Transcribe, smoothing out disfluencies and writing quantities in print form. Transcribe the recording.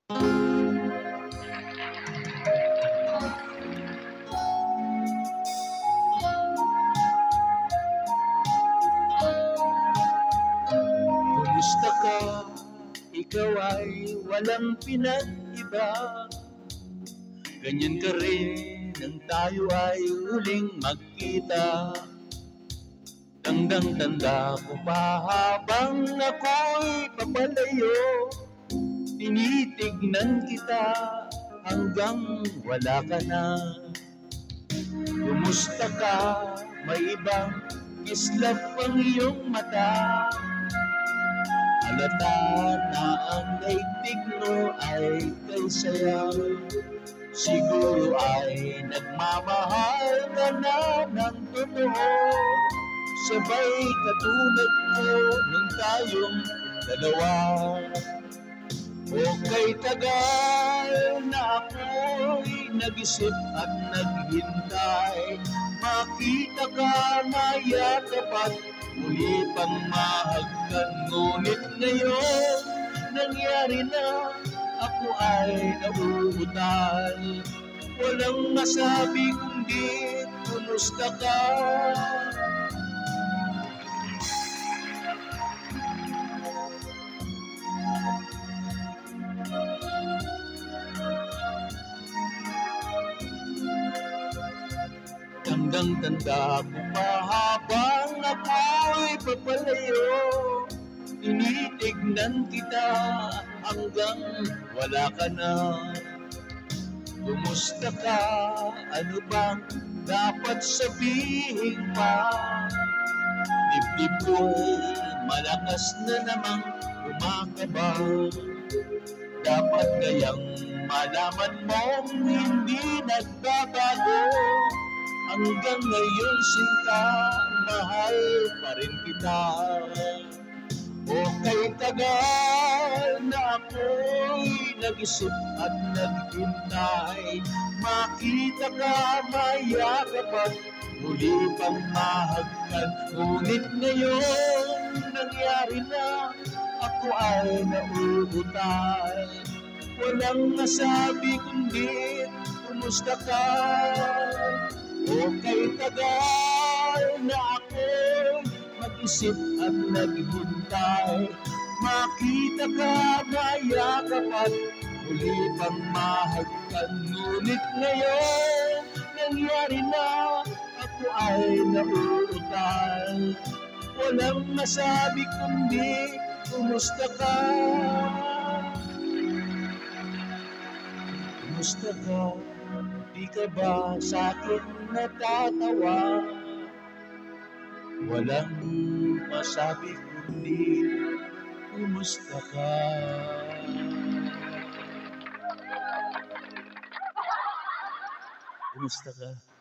Kumusta ka? Ikaw ay walang pinag-iba. Ganyan ka rin nang tayo ay huling magkita. Tandang-tanda ko pa habang ako'y papalayo, tinitignan kita hanggang wala ka na. Kumusta ka? May ibang kislap ang iyong mata. Halata na ang daigdig mo ay kay saya. Siguro ay nagmamahal ka na ng totoo, sabay katulad ko nung tayong dalawa. Okay, tagal na ako'y nag-isip at naghintay, makita ka, mayakap at muli pang mahagkan. Ngunit ngayon nangyari na, ako ay nauutal. Walang masabi kundi kumusta ka? Tandang-tanda ko pa habang ako'y papalayo, tinitignan kita hanggang wala ka na. Kumusta ka? Ano bang dapat sabihin pa? Dibdib ko'y malakas na namang kumakabaw. Dapat kayang malaman mong hindi nagbabago. Hanggang ngayon sinta, mahal pa rin kita. Okay, tagal na ako'y nag-isip at naghintay, makita ka, mayakap at muli pang mahagkan. Ngunit ngayon nangyari na, ako ay nauutal. Walang masabi kundi kumusta ka? Okay, tagal na ako'y mag-isip at naghintay, makita ka, mayakap at muli pang mahagkan. Ngunit ngayon nangyari na, ako ay nauutal. Walang masabi kundi kumusta ka? Kumusta ka? Di ka ba sa'kin natatawa? Walang masabi kundi kumusta ka? Kumusta ka?